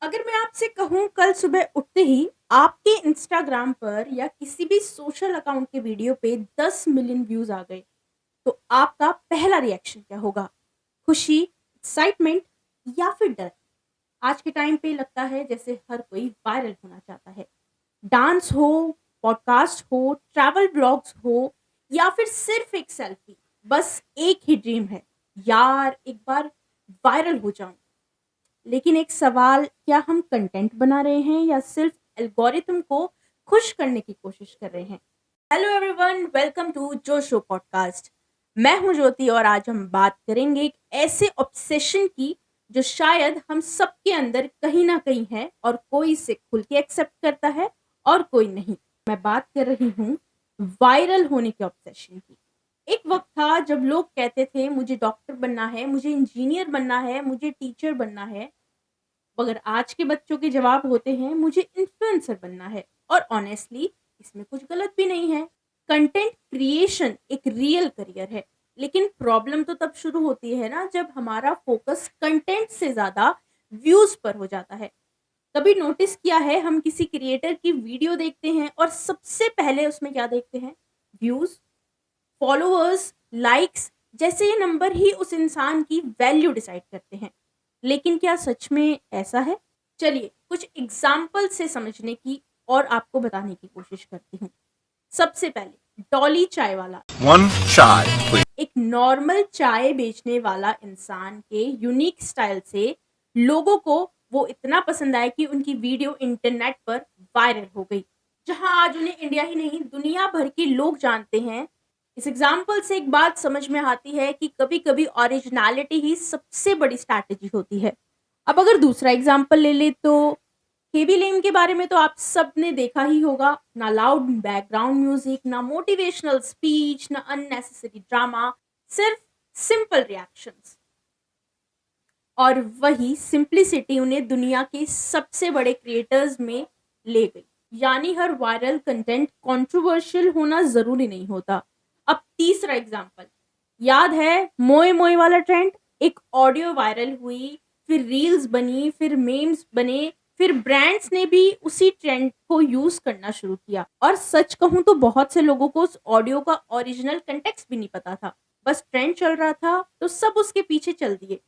अगर मैं आपसे कहूँ कल सुबह उठते ही आपके इंस्टाग्राम पर या किसी भी सोशल अकाउंट के वीडियो पे 10 मिलियन व्यूज़ आ गए, तो आपका पहला रिएक्शन क्या होगा? खुशी, एक्साइटमेंट या फिर डर? आज के टाइम पे लगता है जैसे हर कोई वायरल होना चाहता है। डांस हो, पॉडकास्ट हो, ट्रैवल ब्लॉग्स हो या फिर सिर्फ एक सेल्फी, बस एक ही ड्रीम है, यार एक बार वायरल हो जाऊँ। लेकिन एक सवाल, क्या हम कंटेंट बना रहे हैं या सिर्फ एल्गोरिथम को खुश करने की कोशिश कर रहे हैं? हेलो एवरीवन, वेलकम टू जो शो पॉडकास्ट। मैं हूं ज्योति और आज हम बात करेंगे एक ऐसे ऑब्सेशन की जो शायद हम सबके अंदर कहीं ना कहीं है और कोई इसे खुल के एक्सेप्ट करता है और कोई नहीं। मैं बात कर रही हूँ वायरल होने के ऑब्सेशन की। एक वक्त था जब लोग कहते थे मुझे डॉक्टर बनना है, मुझे इंजीनियर बनना है, मुझे टीचर बनना है। मगर आज के बच्चों के जवाब होते हैं मुझे इन्फ्लुएंसर बनना है। और ऑनेस्टली इसमें कुछ गलत भी नहीं है। कंटेंट क्रिएशन एक रियल करियर है, लेकिन प्रॉब्लम तो तब शुरू होती है ना जब हमारा फोकस कंटेंट से ज्यादा व्यूज पर हो जाता है। कभी नोटिस किया है, हम किसी क्रिएटर की वीडियो देखते हैं और सबसे पहले उसमें क्या देखते हैं? व्यूज, फॉलोअर्स, लाइक्स जैसे ये नंबर ही उस इंसान की वैल्यू डिसाइड करते हैं। लेकिन क्या सच में ऐसा है? चलिए कुछ एग्जाम्पल से समझने की और आपको बताने की कोशिश करती हूँ। सबसे पहले डॉली चाय वाला। One chai, please. एक नॉर्मल चाय बेचने वाला इंसान के यूनिक स्टाइल से लोगों को वो इतना पसंद आया कि उनकी वीडियो इंटरनेट पर वायरल हो गई, जहां आज उन्हें इंडिया ही नहीं दुनिया भर के लोग जानते हैं। इस एग्जाम्पल से एक बात समझ में आती है कि कभी कभी ओरिजिनलिटी ही सबसे बड़ी स्ट्रैटेजी होती है। अब अगर दूसरा एग्जाम्पल ले ले तो केबी लेन के बारे में तो आप सबने देखा ही होगा। ना लाउड बैकग्राउंड म्यूजिक, ना मोटिवेशनल स्पीच, ना अननेसेसरी ड्रामा, सिर्फ सिंपल रिएक्शंस। और वही सिंप्लिसिटी उन्हें दुनिया के सबसे बड़े क्रिएटर्स में ले गई। यानी हर वायरल कंटेंट कंट्रोवर्शियल होना जरूरी नहीं होता। अब तीसरा एग्जांपल, याद है मोए मोए वाला ट्रेंड? एक ऑडियो वायरल हुई, फिर रील्स बनी, फिर मेम्स बने, फिर ब्रांड्स ने भी उसी ट्रेंड को यूज करना शुरू किया। और सच कहूं तो बहुत से लोगों को उस ऑडियो का ओरिजिनल कंटेक्स्ट भी नहीं पता था, बस ट्रेंड चल रहा था तो सब उसके पीछे चल दिए।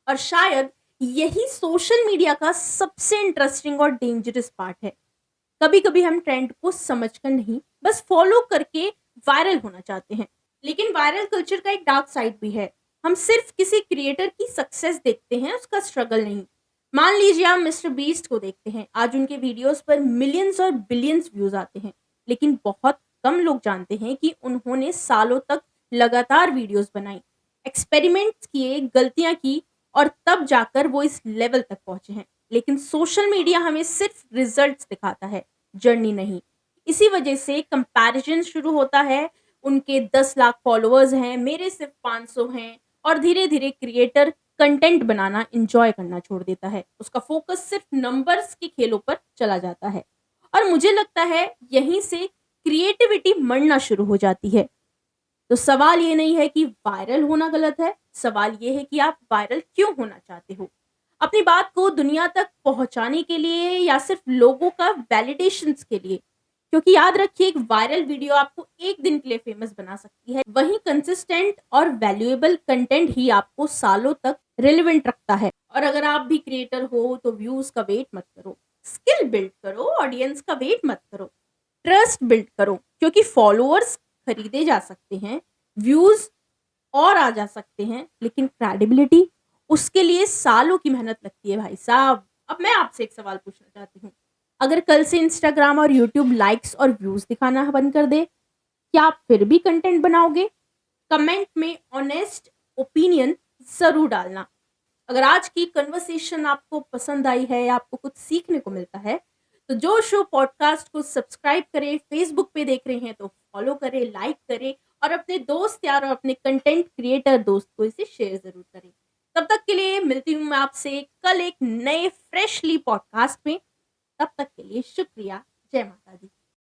और शायद यही सोशल मीडिया का सबसे इंटरेस्टिंग और डेंजरस पार्ट है। कभी कभी हम ट्रेंड को समझकर नहीं, बस फॉलो करके वायरल होना चाहते हैं। लेकिन वायरल कल्चर का एक डार्क साइड भी है। हम सिर्फ किसी क्रिएटर की सक्सेस देखते हैं, उसका स्ट्रगल नहीं। मान लीजिए आप मिस्टर बीस्ट को देखते हैं, आज उनके वीडियोस पर मिलियंस और बिलियंस व्यूज आते हैं, लेकिन बहुत कम लोग जानते हैं कि उन्होंने सालों तक लगातार वीडियोस बनाई, एक्सपेरिमेंट्स किए, गलतियां की, और तब जाकर वो इस लेवल तक पहुंचे हैं। लेकिन सोशल मीडिया हमें सिर्फ रिजल्ट्स दिखाता है, जर्नी नहीं। इसी वजह से कंपैरिजन शुरू होता है। उनके 10 लाख फॉलोअर्स हैं, मेरे सिर्फ 500 हैं, और धीरे धीरे क्रिएटर कंटेंट बनाना एंजॉय करना छोड़ देता है। उसका फोकस सिर्फ नंबर्स के खेलों पर चला जाता है। और मुझे लगता है यहीं से क्रिएटिविटी मरना शुरू हो जाती है। तो सवाल ये नहीं है कि वायरल होना गलत है, सवाल ये है कि आप वायरल क्यों होना चाहते हो? अपनी बात को दुनिया तक पहुंचाने के लिए या सिर्फ लोगों का वैलिडेशंस के लिए? क्योंकि याद रखिए, एक वायरल वीडियो आपको एक दिन के लिए फेमस बना सकती है, वहीं कंसिस्टेंट और वैल्यूएबल कंटेंट ही आपको सालों तक रिलेवेंट रखता है। और अगर आप भी क्रिएटर हो तो व्यूज का वेट मत करो, स्किल बिल्ड करो, ऑडियंस का वेट मत करो, ट्रस्ट बिल्ड करो। क्योंकि फॉलोअर्स खरीदे जा सकते हैं, व्यूज और आ जा सकते हैं, लेकिन क्रेडिबिलिटी, उसके लिए सालों की मेहनत लगती है भाई साहब। अब मैं आपसे एक सवाल पूछना चाहती हूँ, अगर कल से इंस्टाग्राम और यूट्यूब लाइक्स और व्यूज दिखाना बंद कर दे, क्या आप फिर भी कंटेंट बनाओगे? कमेंट में ऑनेस्ट ओपिनियन जरूर डालना। अगर आज की कन्वर्सेशन आपको पसंद आई है या आपको कुछ सीखने को मिलता है, तो जो शो पॉडकास्ट को सब्सक्राइब करें, फेसबुक पे देख रहे हैं तो फॉलो करें, लाइक करें, और अपने दोस्त यार और अपने कंटेंट क्रिएटर दोस्त को इसे शेयर जरूर करें। तब तक के लिए मिलती हूँ मैं आपसे कल एक नए फ्रेशली पॉडकास्ट में। तब तक के लिए शुक्रिया। जय माता दी।